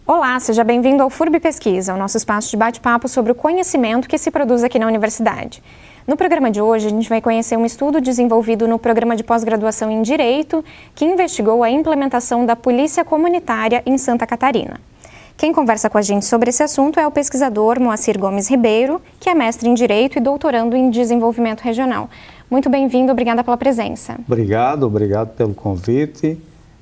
Olá, seja bem-vindo ao FURB Pesquisa, o nosso espaço de bate-papo sobre o conhecimento que se produz aqui na universidade. No programa de hoje, a gente vai conhecer um estudo desenvolvido no programa de pós-graduação em Direito, que investigou a implementação da Polícia Comunitária em Santa Catarina. Quem conversa com a gente sobre esse assunto é o pesquisador Moacir Gomes Ribeiro, que é mestre em Direito e doutorando em Desenvolvimento Regional. Muito bem-vindo, obrigada pela presença. Obrigado pelo convite.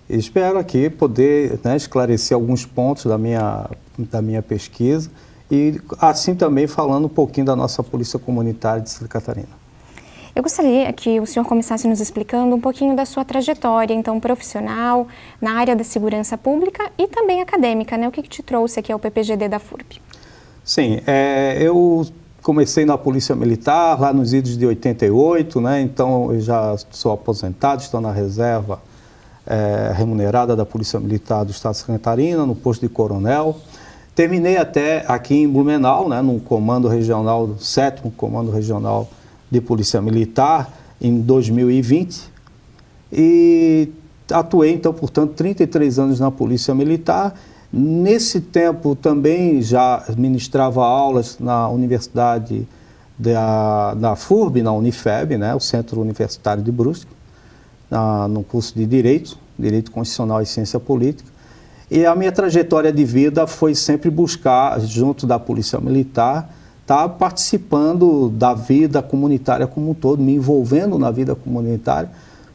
Espero aqui poder esclarecer alguns pontos da minha pesquisa e assim também falando um pouquinho da nossa Polícia Comunitária de Santa Catarina. Eu gostaria que o senhor começasse nos explicando um pouquinho da sua trajetória, então, profissional, na área da segurança pública e também acadêmica, né? O que te trouxe aqui ao PPGD da FURB? Sim, eu comecei na Polícia Militar lá nos idos de 88, né? Então eu já sou aposentado, estou na reserva remunerada da Polícia Militar do Estado de Santa Catarina, no posto de coronel. Terminei até aqui em Blumenau, né, no Comando Regional, 7º Comando Regional de Polícia Militar, em 2020. E atuei, então, portanto, 33 anos na Polícia Militar. Nesse tempo também já ministrava aulas na Universidade da FURB, na Unifeb, né, o Centro Universitário de Brusque, no curso de Direito Constitucional e Ciência Política. E a minha trajetória de vida foi sempre buscar, junto da Polícia Militar, estar participando da vida comunitária como um todo, me envolvendo na vida comunitária,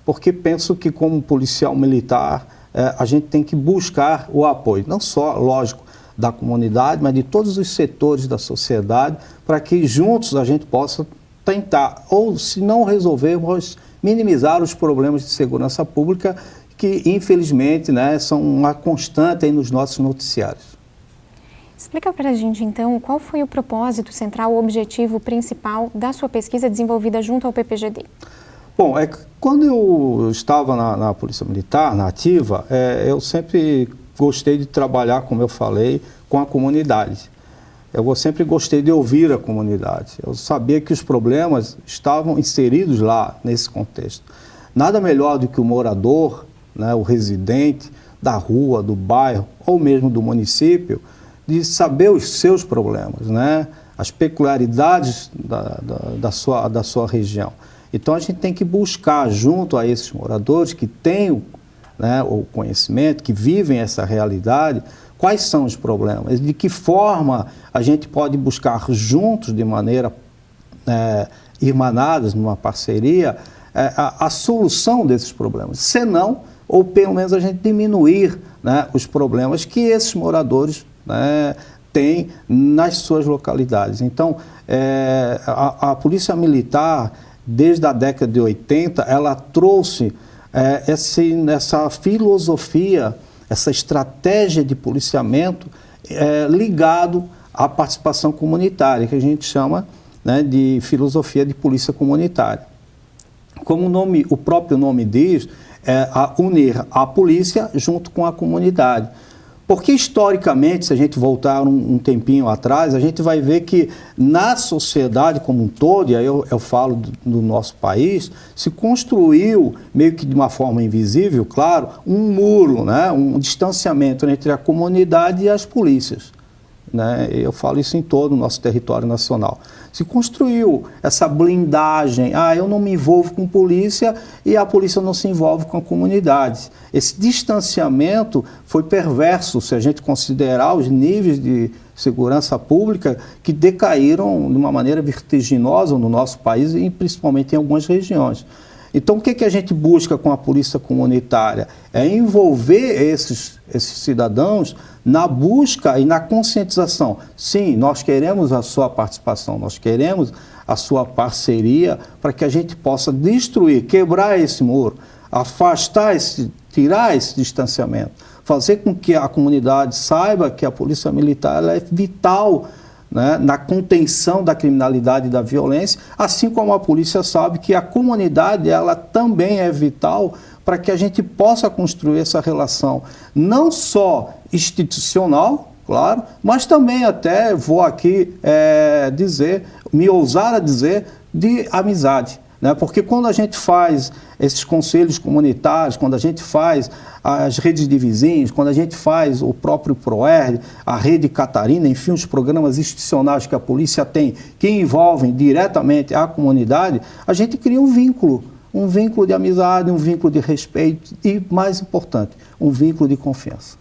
porque penso que como policial militar a gente tem que buscar o apoio, não só, lógico, da comunidade, mas de todos os setores da sociedade, para que juntos a gente possa tentar, ou se não resolvermos, minimizar os problemas de segurança pública que, infelizmente, né, são uma constante aí nos nossos noticiários. Explica para a gente, então, qual foi o propósito central, o objetivo principal da sua pesquisa desenvolvida junto ao PPGD? Bom, quando eu estava na Polícia Militar, na ativa, eu sempre gostei de trabalhar, como eu falei, com a comunidade. Eu sempre gostei de ouvir a comunidade. Eu sabia que os problemas estavam inseridos lá, nesse contexto. Nada melhor do que o morador, né, o residente da rua, do bairro ou mesmo do município, de saber os seus problemas, né, as peculiaridades da sua região. Então a gente tem que buscar junto a esses moradores que têm o conhecimento, que vivem essa realidade, quais são os problemas, de que forma a gente pode buscar juntos, de maneira irmanadas, numa parceria, a solução desses problemas. Senão, ou pelo menos a gente diminuir, né, os problemas que esses moradores, né, têm nas suas localidades. Então, a Polícia Militar, desde a década de 80, ela trouxe essa filosofia, essa estratégia de policiamento ligado à participação comunitária, que a gente chama, né, de filosofia de polícia comunitária. Como o próprio nome diz, unir a polícia junto com a comunidade. Porque, historicamente, se a gente voltar um tempinho atrás, a gente vai ver que na sociedade como um todo, e aí eu falo do nosso país, se construiu, meio que de uma forma invisível, claro, um muro, né, um distanciamento entre a comunidade e as polícias. Né? Eu falo isso em todo o nosso território nacional. Se construiu essa blindagem, eu não me envolvo com polícia e a polícia não se envolve com a comunidade. Esse distanciamento foi perverso, se a gente considerar os níveis de segurança pública que decaíram de uma maneira vertiginosa no nosso país e principalmente em algumas regiões. Então, o que a gente busca com a polícia comunitária? É envolver esses cidadãos na busca e na conscientização. Sim, nós queremos a sua participação, nós queremos a sua parceria para que a gente possa destruir, quebrar esse muro, afastar tirar esse distanciamento, fazer com que a comunidade saiba que a Polícia Militar ela é vital, né, na contenção da criminalidade e da violência, assim como a polícia sabe que a comunidade ela também é vital para que a gente possa construir essa relação, não só institucional, claro, mas também até, vou aqui me ousar a dizer, de amizade. né? Porque quando a gente faz esses conselhos comunitários, quando a gente faz as redes de vizinhos, quando a gente faz o próprio ProERD, a Rede Catarina, enfim, os programas institucionais que a polícia tem, que envolvem diretamente a comunidade, a gente cria um vínculo de amizade, um vínculo de respeito e, mais importante, um vínculo de confiança.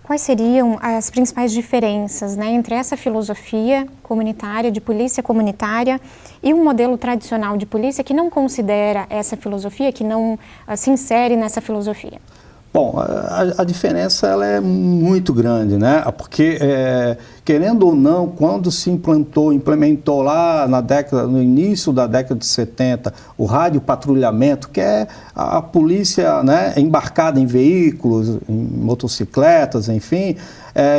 Quais seriam as principais diferenças, né, entre essa filosofia comunitária, de polícia comunitária, e um modelo tradicional de polícia que não considera essa filosofia, que não se insere nessa filosofia? Bom, a diferença ela é muito grande, né? Porque, querendo ou não, quando se implementou lá no início da década de 70, o rádio patrulhamento, que é a polícia, né, embarcada em veículos, em motocicletas, enfim,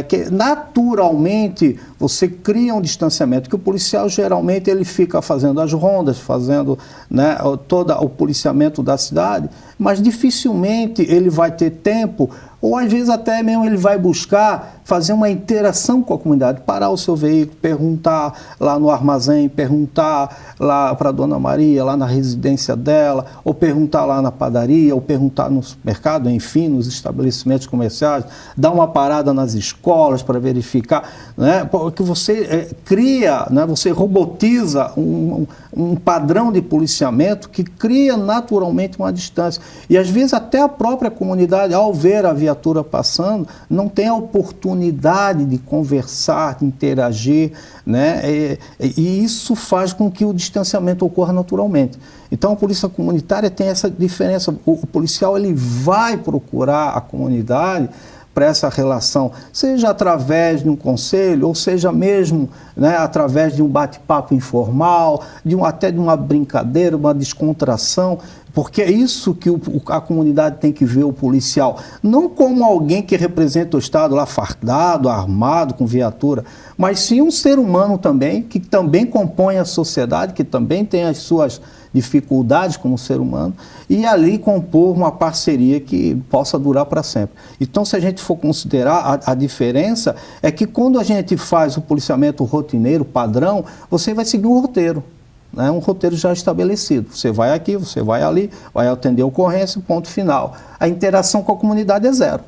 que naturalmente você cria um distanciamento, que o policial geralmente ele fica fazendo as rondas, fazendo, né, todo o policiamento da cidade, mas dificilmente ele vai ter tempo, ou às vezes até mesmo ele vai buscar fazer uma interação com a comunidade, parar o seu veículo, perguntar lá no armazém, perguntar lá para a Dona Maria, lá na residência dela, ou perguntar lá na padaria, ou perguntar no supermercado, enfim, nos estabelecimentos comerciais, dar uma parada nas escolas para verificar, né, porque você cria, né, você robotiza um padrão de policiamento que cria naturalmente uma distância. E às vezes até a própria comunidade, ao ver a viatura passando, não tem a oportunidade de conversar, de interagir, né? E isso faz com que o distanciamento ocorra naturalmente. Então a polícia comunitária tem essa diferença. O policial ele vai procurar a comunidade para essa relação, seja através de um conselho, ou seja mesmo, né, através de um bate-papo informal, até de uma brincadeira, uma descontração, porque é isso que a comunidade tem que ver o policial, não como alguém que representa o Estado lá fardado, armado, com viatura, mas sim um ser humano também, que também compõe a sociedade, que também tem as suas dificuldades como ser humano, e ali compor uma parceria que possa durar para sempre. Então, se a gente for considerar a diferença, é que quando a gente faz o policiamento rotineiro, padrão, você vai seguir um roteiro, né? Um roteiro já estabelecido. Você vai aqui, você vai ali, vai atender a ocorrência, ponto final. A interação com a comunidade é zero,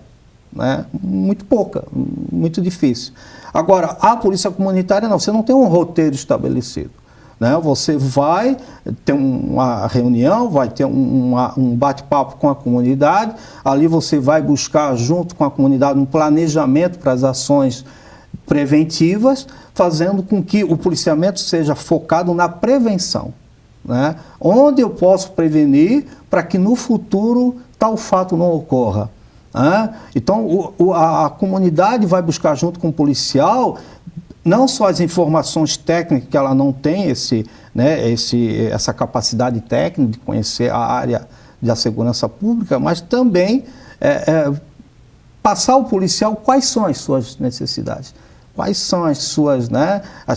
né? Muito pouca, muito difícil. Agora, a polícia comunitária não, você não tem um roteiro estabelecido, né? Você vai ter uma reunião, vai ter um bate-papo com a comunidade, ali você vai buscar junto com a comunidade um planejamento para as ações preventivas, fazendo com que o policiamento seja focado na prevenção, né? Onde eu posso prevenir para que no futuro tal fato não ocorra, né? Então a comunidade vai buscar junto com o policial não só as informações técnicas, que ela não tem essa capacidade técnica de conhecer a área da segurança pública, mas também passar ao policial quais são as suas necessidades, quais são as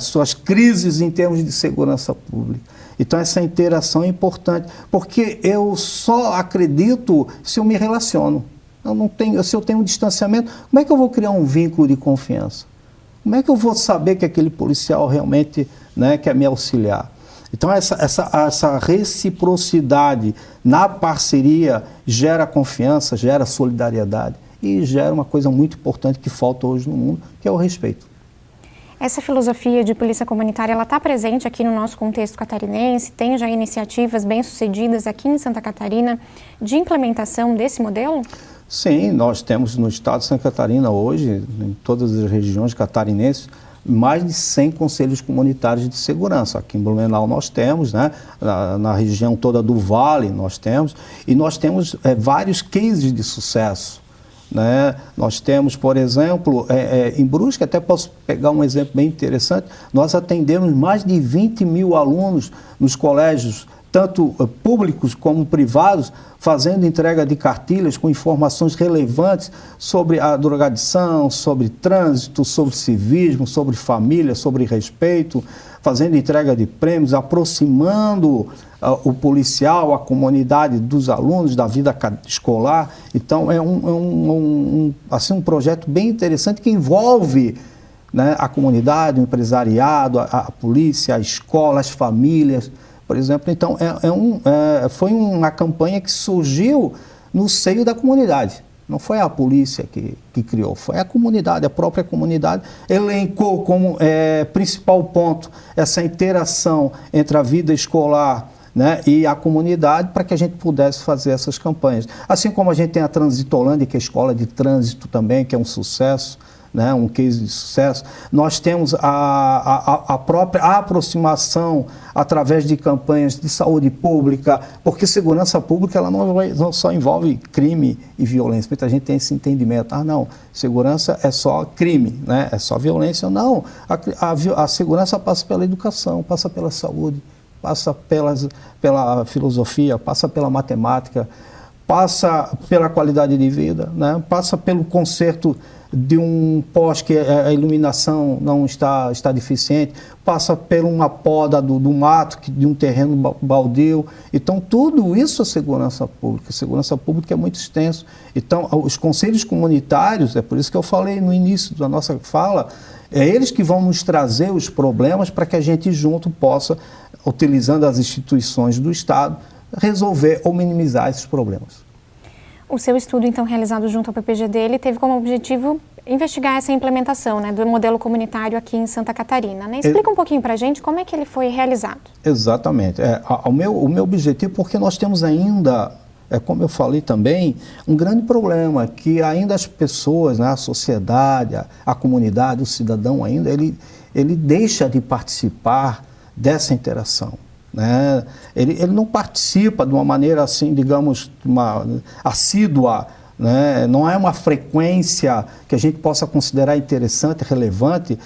suas crises em termos de segurança pública. Então essa interação é importante, porque eu só acredito se eu me relaciono. Se eu tenho um distanciamento, como é que eu vou criar um vínculo de confiança? Como é que eu vou saber que aquele policial realmente, né, quer me auxiliar? Então, essa reciprocidade na parceria gera confiança, gera solidariedade e gera uma coisa muito importante que falta hoje no mundo, que é o respeito. Essa filosofia de polícia comunitária, ela está presente aqui no nosso contexto catarinense? Tem já iniciativas bem-sucedidas aqui em Santa Catarina de implementação desse modelo? Sim, nós temos no estado de Santa Catarina hoje, em todas as regiões catarinenses, mais de 100 conselhos comunitários de segurança. Aqui em Blumenau nós temos, né? Na região toda do Vale nós temos, e nós temos vários cases de sucesso, né? Nós temos, por exemplo, em Brusque, até posso pegar um exemplo bem interessante, nós atendemos mais de 20 mil alunos nos colégios, tanto públicos como privados, fazendo entrega de cartilhas com informações relevantes sobre a drogadição, sobre trânsito, sobre civismo, sobre família, sobre respeito, fazendo entrega de prêmios, aproximando o policial, a comunidade dos alunos, da vida escolar. Então é um projeto bem interessante que envolve, né, a comunidade, o empresariado, a polícia, a escola, as famílias, por exemplo. Então, foi uma campanha que surgiu no seio da comunidade. Não foi a polícia que criou, foi a comunidade, a própria comunidade elencou como principal ponto essa interação entre a vida escolar, né, e a comunidade, para que a gente pudesse fazer essas campanhas. Assim como a gente tem a Transitolândia, que é a escola de trânsito também, que é um sucesso, né, um case de sucesso. Nós temos a própria aproximação através de campanhas de saúde pública, porque segurança pública ela não só envolve crime e violência. Muita gente tem esse entendimento, não, segurança é só crime, né, é só violência. Não, a segurança passa pela educação, passa pela saúde, passa pela filosofia, passa pela matemática, passa pela qualidade de vida, né, passa pelo conserto de um poste que a iluminação não está deficiente, passa por uma poda do mato, de um terreno baldio. Então, tudo isso é segurança pública. A segurança pública é muito extenso. Então, os conselhos comunitários, é por isso que eu falei no início da nossa fala, é eles que vão nos trazer os problemas para que a gente junto possa, utilizando as instituições do Estado, resolver ou minimizar esses problemas. O seu estudo, então, realizado junto ao PPGD, ele teve como objetivo investigar essa implementação, né, do modelo comunitário aqui em Santa Catarina, né? Explica um pouquinho para a gente como é que ele foi realizado. Exatamente. O meu objetivo, porque nós temos ainda, como eu falei também, um grande problema, que ainda as pessoas, né, a sociedade, a comunidade, o cidadão ainda, ele deixa de participar dessa interação. Né? Ele não participa de uma maneira assim, digamos, assídua, né? Não é uma frequência que a gente possa considerar interessante, relevante,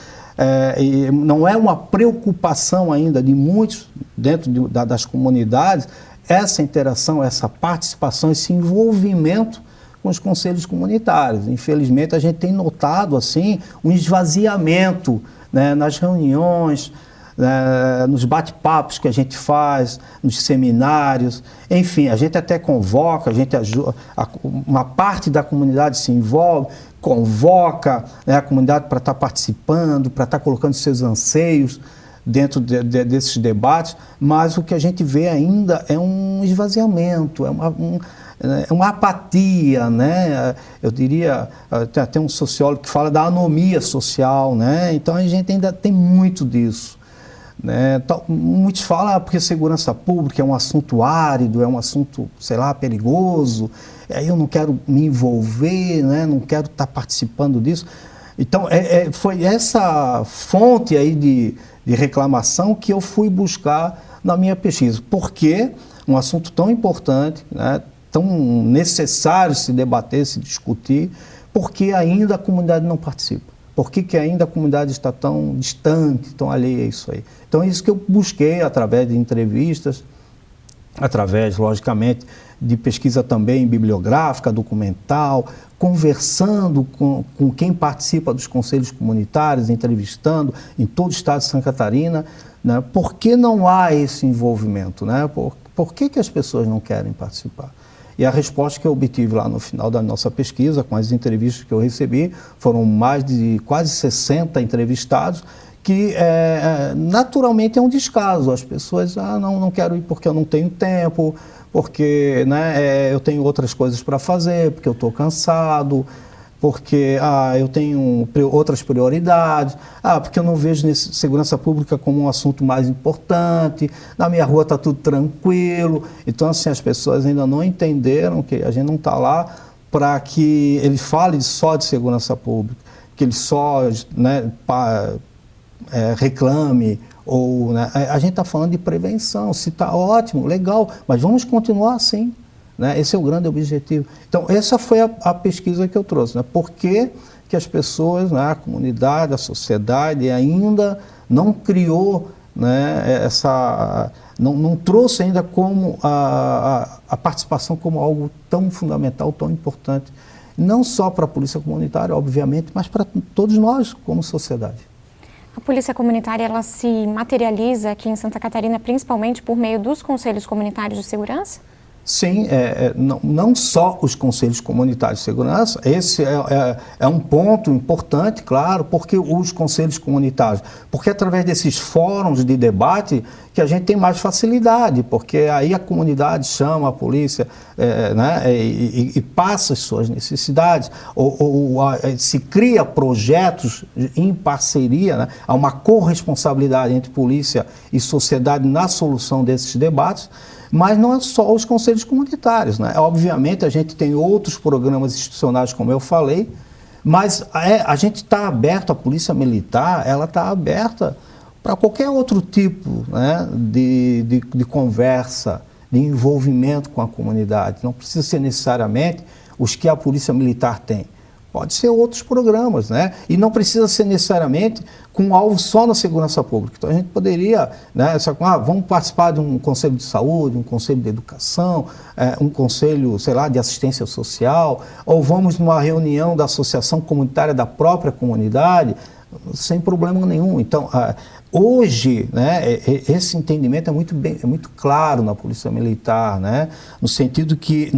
e não é uma preocupação ainda de muitos dentro das comunidades, essa interação, essa participação, esse envolvimento com os conselhos comunitários. Infelizmente, a gente tem notado assim, um esvaziamento, né, nas reuniões, nos bate-papos que a gente faz, nos seminários, enfim, a gente até convoca, a gente ajuda, uma parte da comunidade se envolve, convoca, né, a comunidade para estar participando, para estar colocando seus anseios dentro desses debates, mas o que a gente vê ainda é um esvaziamento, é uma apatia, né? Eu diria, tem até um sociólogo que fala da anomia social, né? Então a gente ainda tem muito disso. Né? Muitos falam porque segurança pública é um assunto árido, é um assunto, sei lá, perigoso, aí eu não quero me envolver, né? Não quero estar participando disso. Então, foi essa fonte aí de reclamação que eu fui buscar na minha pesquisa. Porque um assunto tão importante, né? Tão necessário se debater, se discutir, porque ainda a comunidade não participa. Por que ainda a comunidade está tão distante, tão alheia a isso aí? Então, é isso que eu busquei através de entrevistas, através, logicamente, de pesquisa também bibliográfica, documental, conversando com quem participa dos conselhos comunitários, entrevistando em todo o estado de Santa Catarina, né? Por que não há esse envolvimento? Né? Por que as pessoas não querem participar? E a resposta que eu obtive lá no final da nossa pesquisa, com as entrevistas que eu recebi, foram mais de quase 60 entrevistados, que naturalmente é um descaso. As pessoas, não quero ir porque eu não tenho tempo, porque, né, eu tenho outras coisas para fazer, porque eu estou cansado, porque eu tenho outras prioridades, porque eu não vejo segurança pública como um assunto mais importante, na minha rua está tudo tranquilo. Então, assim, as pessoas ainda não entenderam que a gente não está lá para que ele fale só de segurança pública, que ele só, né, reclame, ou, né, a gente está falando de prevenção. Se está ótimo, legal, mas vamos continuar assim. Né? Esse é o grande objetivo. Então, essa foi a pesquisa que eu trouxe. Né? Por que as pessoas, né, a comunidade, a sociedade ainda não criou, né, não trouxe ainda como a participação como algo tão fundamental, tão importante, não só para a polícia comunitária, obviamente, mas para todos nós como sociedade. A polícia comunitária, ela se materializa aqui em Santa Catarina, principalmente por meio dos conselhos comunitários de segurança? Sim, não só os conselhos comunitários de segurança, esse é um ponto importante, claro, porque os conselhos comunitários, porque através desses fóruns de debate que a gente tem mais facilidade, porque aí a comunidade chama a polícia, né, e passa as suas necessidades, se cria projetos em parceria, né, há uma corresponsabilidade entre polícia e sociedade na solução desses debates. Mas não é só os conselhos comunitários, né? Obviamente a gente tem outros programas institucionais, como eu falei, mas a gente está aberto, a Polícia Militar, ela está aberta para qualquer outro tipo, né, de conversa, de envolvimento com a comunidade. Não precisa ser necessariamente os que a Polícia Militar tem. Pode ser outros programas, né? E não precisa ser necessariamente com um alvo só na segurança pública. Então a gente poderia, né, vamos participar de um conselho de saúde, um conselho de educação, um conselho, sei lá, de assistência social, ou vamos numa reunião da associação comunitária da própria comunidade, sem problema nenhum. Então, hoje, né, esse entendimento é muito claro na Polícia Militar, né, no sentido que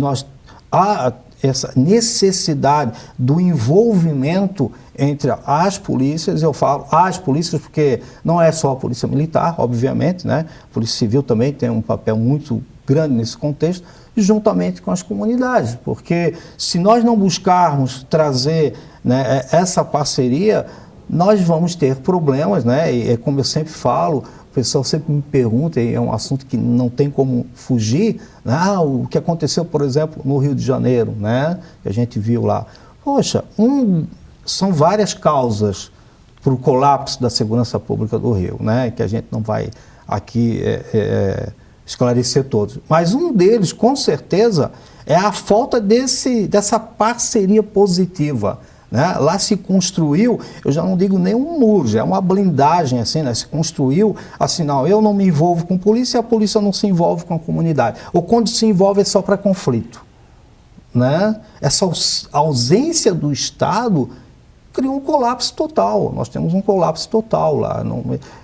essa necessidade do envolvimento entre as polícias, eu falo as polícias porque não é só a Polícia Militar, obviamente, né? A Polícia Civil também tem um papel muito grande nesse contexto, juntamente com as comunidades, porque se nós não buscarmos trazer, né, essa parceria, nós vamos ter problemas, né? E como eu sempre falo, o pessoal sempre me pergunta, e é um assunto que não tem como fugir, né? O que aconteceu, por exemplo, no Rio de Janeiro, né? Que a gente viu lá. Poxa, são várias causas para o colapso da segurança pública do Rio, né? Que a gente não vai aqui esclarecer todos. Mas um deles, com certeza, é a falta dessa parceria positiva. Né? Lá se construiu, eu já não digo nem um muro, já é uma blindagem, assim, né? Se construiu, assim, não, eu não me envolvo com polícia e a polícia não se envolve com a comunidade. Ou quando se envolve é só para conflito. Né? Essa ausência do Estado criou um colapso total. Nós temos um colapso total lá,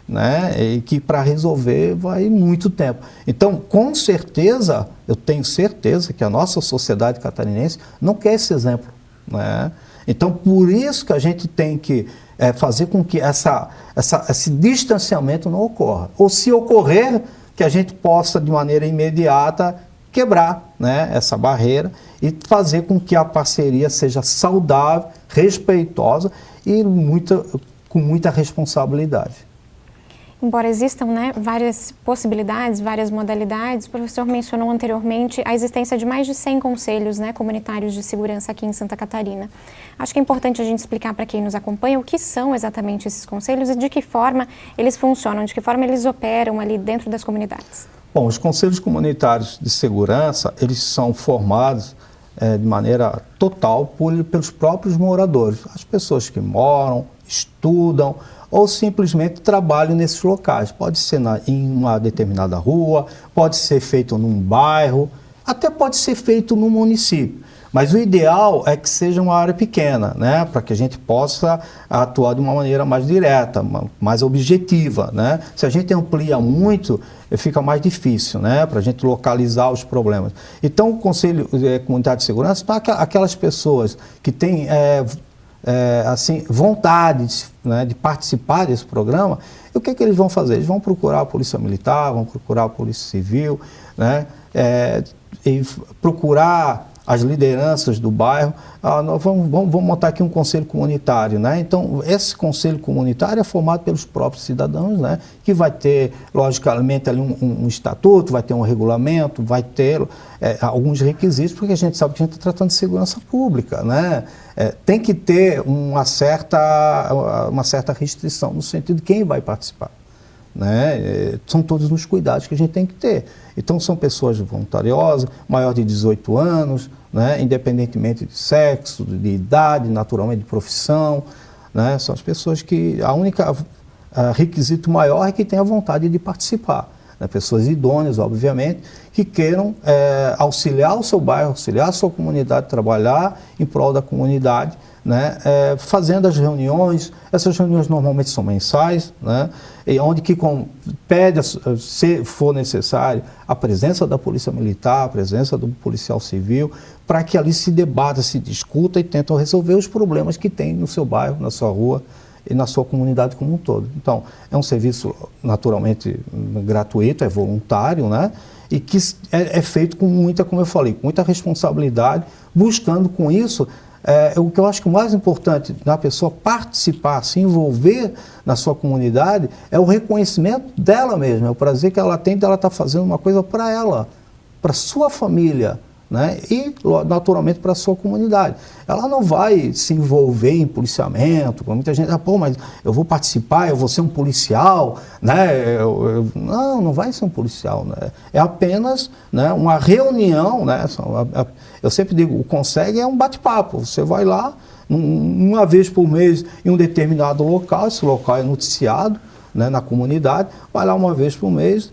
né? E que para resolver vai muito tempo. Então, com certeza, eu tenho certeza que a nossa sociedade catarinense não quer esse exemplo, né? Então, por isso que a gente tem que fazer com que esse distanciamento não ocorra. Ou se ocorrer, que a gente possa, de maneira imediata, quebrar, né, essa barreira e fazer com que a parceria seja saudável, respeitosa e com muita responsabilidade. Embora existam, né, várias possibilidades, várias modalidades, o professor mencionou anteriormente a existência de mais de 100 conselhos, né, comunitários de segurança aqui em Santa Catarina. Acho que é importante a gente explicar para quem nos acompanha o que são exatamente esses conselhos e de que forma eles funcionam, de que forma eles operam ali dentro das comunidades. Bom, os conselhos comunitários de segurança, eles são formados de maneira total pelos próprios moradores, as pessoas que moram, estudam, ou simplesmente trabalham nesses locais. Pode ser em uma determinada rua, pode ser feito num bairro, até pode ser feito num município. Mas o ideal é que seja uma área pequena, né? Para que a gente possa atuar de uma maneira mais direta, mais objetiva, né? Se a gente amplia muito, fica mais difícil, né? Para a gente localizar os problemas. Então, o Conselho Comunitário de Segurança são aquelas pessoas que têm assim, vontade, né, de participar desse programa. E o que eles vão fazer? Eles vão procurar a Polícia Militar, vão procurar a Polícia Civil, né, e procurar as lideranças do bairro. Nós vamos montar aqui um conselho comunitário, né? Então, esse conselho comunitário é formado pelos próprios cidadãos, né? Que vai ter, logicamente, ali um estatuto, vai ter um regulamento, vai ter alguns requisitos, porque a gente sabe que a gente está tratando de segurança pública, né? Tem que ter uma certa restrição no sentido de quem vai participar. Né? São todos os cuidados que a gente tem que ter. Então, são pessoas voluntariosas, maior de 18 anos, né? Independentemente de sexo, de idade, naturalmente de profissão, né? São as pessoas que a única requisito maior é que tenha vontade de participar, né? Pessoas idôneas, obviamente, que queiram auxiliar o seu bairro, auxiliar a sua comunidade, trabalhar em prol da comunidade, né, fazendo as reuniões. Essas reuniões normalmente são mensais, né, e onde que pede, se for necessário, a presença da Polícia Militar, a presença do policial civil, para que ali se debata, se discuta e tentam resolver os problemas que tem no seu bairro, na sua rua e na sua comunidade como um todo. Então, é um serviço naturalmente gratuito, é voluntário, né, e que é feito com muita, como eu falei, com muita responsabilidade, buscando com isso o que eu acho que o mais importante na pessoa participar, se envolver na sua comunidade, é o reconhecimento dela mesma, é o prazer que ela tem de ela estar fazendo uma coisa para ela, para sua família, né? E, naturalmente, para a sua comunidade. Ela não vai se envolver em policiamento, com muita gente, pô, mas eu vou participar, eu vou ser um policial, né? Não vai ser um policial, né? É apenas, né, uma reunião, né? Eu sempre digo, o Consegue é um bate-papo, você vai lá, uma vez por mês em um determinado local, esse local é noticiado, né, na comunidade, vai lá uma vez por mês.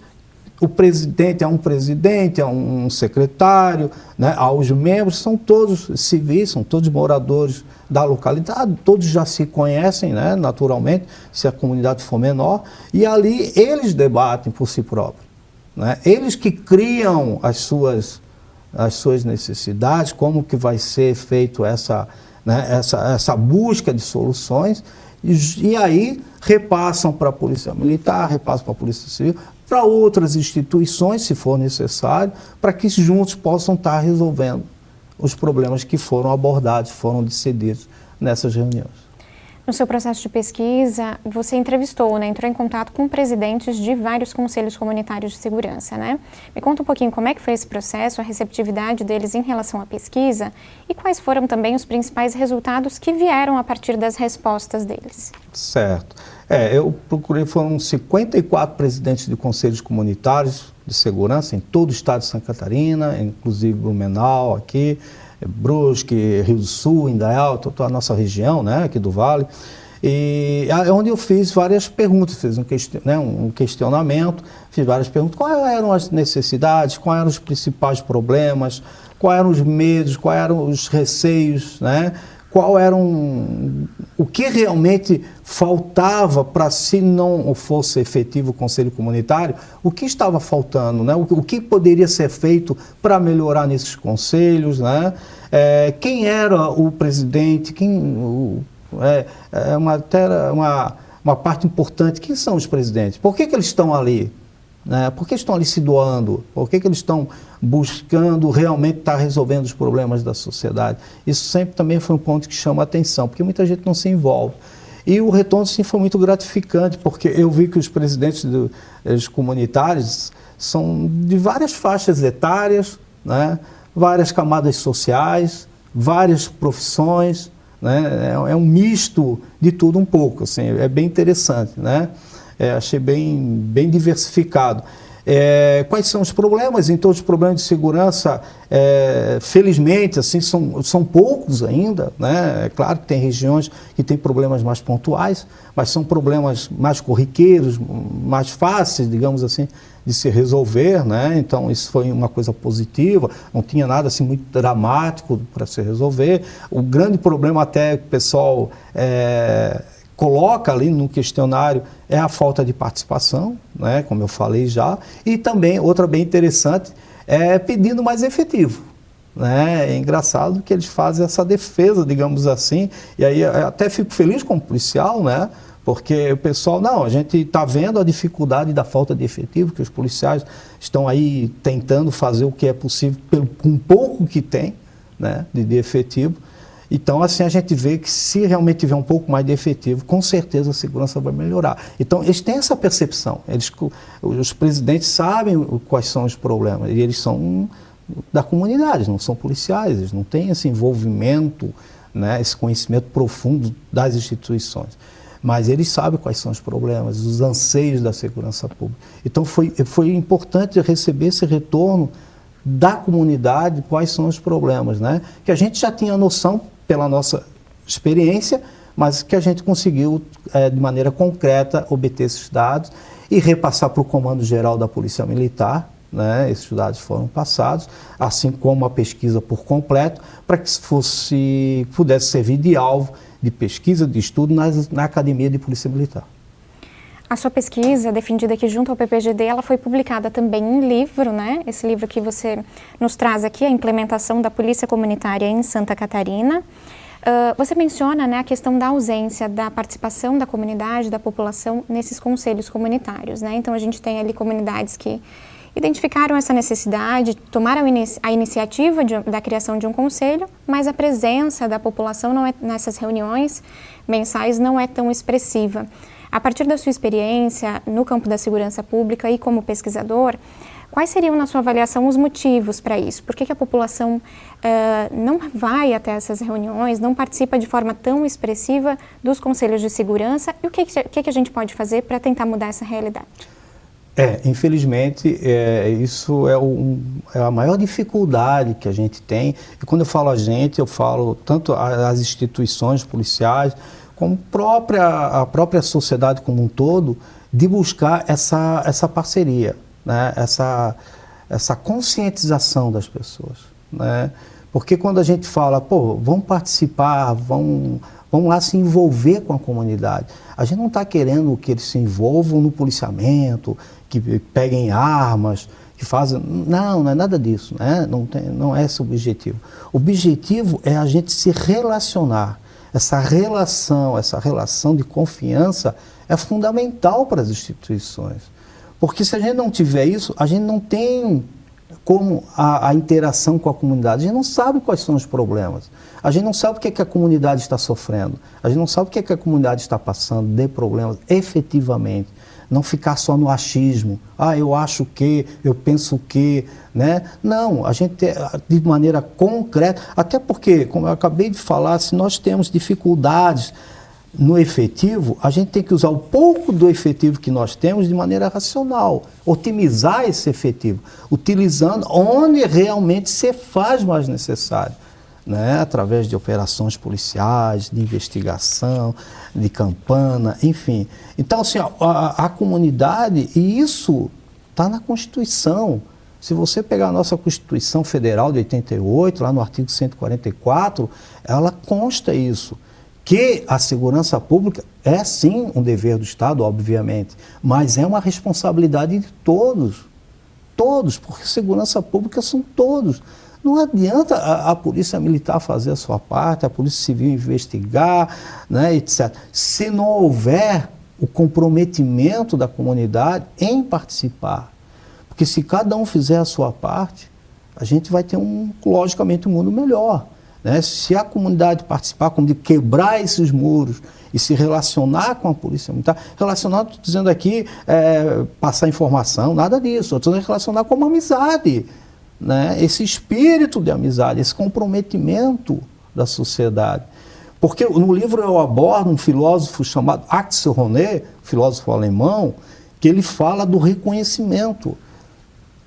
O presidente, é um secretário, né, os membros são todos civis, são todos moradores da localidade, todos já se conhecem, né, naturalmente, se a comunidade for menor, e ali eles debatem por si próprios, né, eles que criam as suas necessidades, como que vai ser feito essa busca de soluções, e aí repassam para a Polícia Militar, repassam para a Polícia Civil, para outras instituições, se for necessário, para que juntos possam estar resolvendo os problemas que foram abordados, foram decididos nessas reuniões. No seu processo de pesquisa, você entrevistou, né, entrou em contato com presidentes de vários conselhos comunitários de segurança, né? Me conta um pouquinho como é que foi esse processo, a receptividade deles em relação à pesquisa e quais foram também os principais resultados que vieram a partir das respostas deles. Certo. Eu procurei, foram 54 presidentes de conselhos comunitários de segurança em todo o estado de Santa Catarina, inclusive Blumenau aqui, Brusque, Rio do Sul, Indaial, toda a nossa região, né, aqui do Vale, e onde eu fiz várias perguntas, fiz um questionamento, fiz várias perguntas, quais eram as necessidades, quais eram os principais problemas, quais eram os medos, quais eram os receios, né, o que realmente faltava para, se não fosse efetivo o Conselho Comunitário, o que estava faltando, né? O que poderia ser feito para melhorar nesses conselhos, né? Quem era o presidente, uma parte importante, quem são os presidentes, por que eles estão ali? Né? Por que estão ali se doando? Por que eles estão buscando realmente estar resolvendo os problemas da sociedade? Isso sempre também foi um ponto que chama a atenção, porque muita gente não se envolve. E o retorno, sim, foi muito gratificante, porque eu vi que os presidentes dos comunitários são de várias faixas etárias, né? Várias camadas sociais, várias profissões, né? É um misto de tudo um pouco, assim, é bem interessante, né? Achei bem diversificado. Quais são os problemas? Então, os problemas de segurança, felizmente, assim, são poucos ainda, né? É claro que tem regiões que têm problemas mais pontuais, mas são problemas mais corriqueiros, mais fáceis, digamos assim, de se resolver, né? Então, isso foi uma coisa positiva, não tinha nada assim muito dramático para se resolver. O grande problema até que o pessoal coloca ali no questionário é a falta de participação, né, como eu falei já, e também, outra bem interessante, pedindo mais efetivo. Né? É engraçado que eles fazem essa defesa, digamos assim, e aí eu até fico feliz como policial, né, porque o pessoal, a gente está vendo a dificuldade da falta de efetivo, que os policiais estão aí tentando fazer o que é possível com pouco que tem, né, de efetivo. Então, assim, a gente vê que se realmente tiver um pouco mais de efetivo, com certeza a segurança vai melhorar. Então, eles têm essa percepção. Os presidentes sabem quais são os problemas. E eles são da comunidade, não são policiais. Eles não têm esse envolvimento, né, esse conhecimento profundo das instituições. Mas eles sabem quais são os problemas, os anseios da segurança pública. Então, foi importante receber esse retorno da comunidade, quais são os problemas, né? Que a gente já tinha noção pela nossa experiência, mas que a gente conseguiu, de maneira concreta, obter esses dados e repassar para o Comando Geral da Polícia Militar, né? Esses dados foram passados, assim como a pesquisa por completo, para que pudesse servir de alvo de pesquisa, de estudo na Academia de Polícia Militar. A sua pesquisa, defendida aqui junto ao PPGD, ela foi publicada também em livro, né? Esse livro que você nos traz aqui, a implementação da Polícia Comunitária em Santa Catarina. Você menciona, né, a questão da ausência da participação da comunidade, da população nesses conselhos comunitários, né? Então a gente tem ali comunidades que identificaram essa necessidade, tomaram a iniciativa da criação de um conselho, mas a presença da população nessas reuniões mensais não é tão expressiva. A partir da sua experiência no campo da segurança pública e como pesquisador, quais seriam, na sua avaliação, os motivos para isso? Por que a população não vai até essas reuniões, não participa de forma tão expressiva dos conselhos de segurança? E o que a gente pode fazer para tentar mudar essa realidade? Infelizmente, isso é a maior dificuldade que a gente tem. E quando eu falo a gente, eu falo tanto as instituições policiais, como a própria sociedade como um todo, de buscar essa parceria, né? Essa conscientização das pessoas, né? Porque quando a gente fala, vamos participar, vamos lá se envolver com a comunidade, a gente não está querendo que eles se envolvam no policiamento, que peguem armas, que fazem... Não é nada disso, né? Não é esse o objetivo. O objetivo é a gente se relacionar. Essa relação de confiança é fundamental para as instituições. Porque se a gente não tiver isso, a gente não tem como a interação com a comunidade. A gente não sabe quais são os problemas. A gente não sabe o que é que a comunidade está sofrendo. A gente não sabe o que é que a comunidade está passando de problemas efetivamente. Não ficar só no achismo. Eu acho que, eu penso que, né? Não, a gente de maneira concreta, até porque, como eu acabei de falar, se nós temos dificuldades no efetivo, a gente tem que usar o pouco do efetivo que nós temos de maneira racional, otimizar esse efetivo, utilizando onde realmente se faz mais necessário, né? Através de operações policiais, de investigação, de campana, enfim. Então, assim, a comunidade, e isso está na Constituição. Se você pegar a nossa Constituição Federal de 88, lá no artigo 144, ela consta isso, que a segurança pública é sim um dever do Estado, obviamente, mas é uma responsabilidade de todos, porque segurança pública são todos. Não adianta a Polícia Militar fazer a sua parte, a Polícia Civil investigar, né, etc. Se não houver o comprometimento da comunidade em participar. Porque se cada um fizer a sua parte, a gente vai ter, logicamente, um mundo melhor. Né? Se a comunidade participar, como de quebrar esses muros e se relacionar com a Polícia Militar, relacionar, estou dizendo aqui, passar informação, nada disso. Estou dizendo relacionar com uma amizade. Né? Esse espírito de amizade, esse comprometimento da sociedade. Porque no livro eu abordo um filósofo chamado Axel Honneth, filósofo alemão, que ele fala do reconhecimento,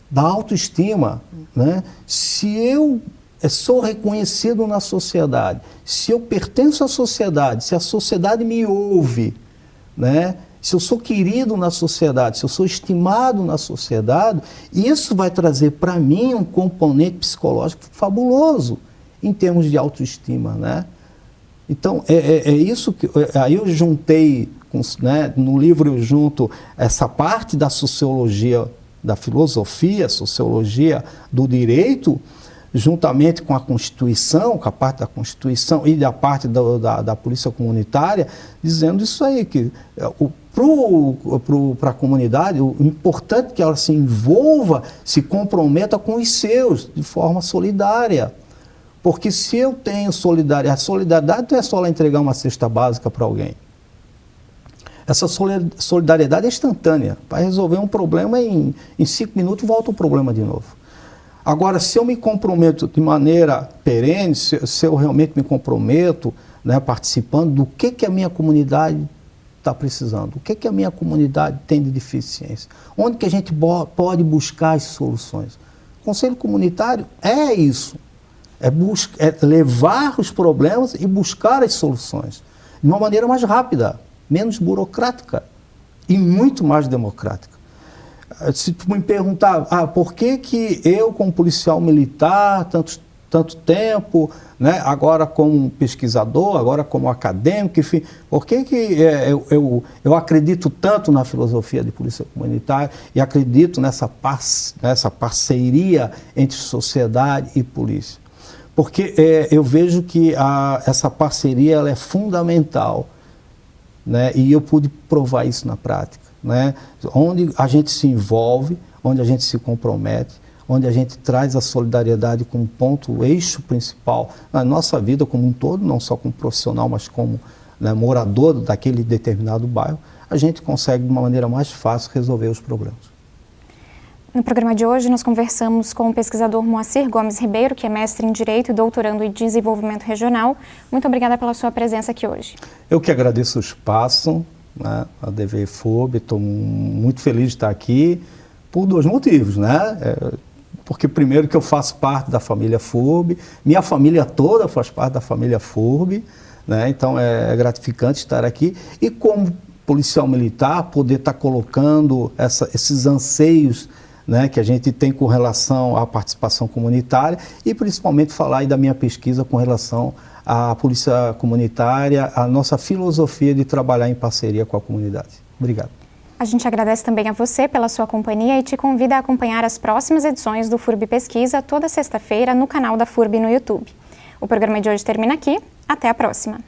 da autoestima. Né? Se eu sou reconhecido na sociedade, se eu pertenço à sociedade, se a sociedade me ouve, né? Se eu sou querido na sociedade, se eu sou estimado na sociedade, isso vai trazer para mim um componente psicológico fabuloso em termos de autoestima, né? Então, é isso que... Aí eu juntei, né, no livro eu junto essa parte da sociologia, da filosofia, sociologia do direito, juntamente com a Constituição, com a parte da Constituição e da parte da Polícia Comunitária, dizendo isso aí, que para a comunidade, o importante é que ela se envolva, se comprometa com os seus, de forma solidária. Porque se eu tenho solidariedade, a solidariedade não é só ela entregar uma cesta básica para alguém. Essa solidariedade é instantânea. Para resolver um problema, em 5 minutos volta o problema de novo. Agora, se eu me comprometo de maneira perene, se eu realmente me comprometo, né, participando do que a minha comunidade está precisando, o que a minha comunidade tem de deficiência, onde que a gente pode buscar as soluções. O Conselho Comunitário é isso, é levar os problemas e buscar as soluções, de uma maneira mais rápida, menos burocrática e muito mais democrática. Se tu me perguntar, por que que eu, como policial militar, tanto tempo, né, agora como pesquisador, agora como acadêmico, enfim, por que que eu acredito tanto na filosofia de polícia comunitária e acredito nessa parceria entre sociedade e polícia? Porque eu vejo que essa parceria ela é fundamental, né, e eu pude provar isso na prática, né, onde a gente se envolve, onde a gente se compromete, onde a gente traz a solidariedade como ponto, eixo principal na nossa vida como um todo, não só como profissional, mas como, né, morador daquele determinado bairro, a gente consegue de uma maneira mais fácil resolver os problemas. No programa de hoje, nós conversamos com o pesquisador Moacir Gomes Ribeiro, que é mestre em Direito e doutorando em Desenvolvimento Regional. Muito obrigada pela sua presença aqui hoje. Eu que agradeço o espaço, né, a DV-FURB, estou muito feliz de estar aqui por 2 motivos, né? Porque primeiro que eu faço parte da família FURB, minha família toda faz parte da família FURB, né? Então é gratificante estar aqui e como policial militar poder estar colocando esses anseios, né, que a gente tem com relação à participação comunitária e principalmente falar aí da minha pesquisa com relação à polícia comunitária, a nossa filosofia de trabalhar em parceria com a comunidade. Obrigado. A gente agradece também a você pela sua companhia e te convida a acompanhar as próximas edições do FURB Pesquisa toda sexta-feira no canal da FURB no YouTube. O programa de hoje termina aqui. Até a próxima!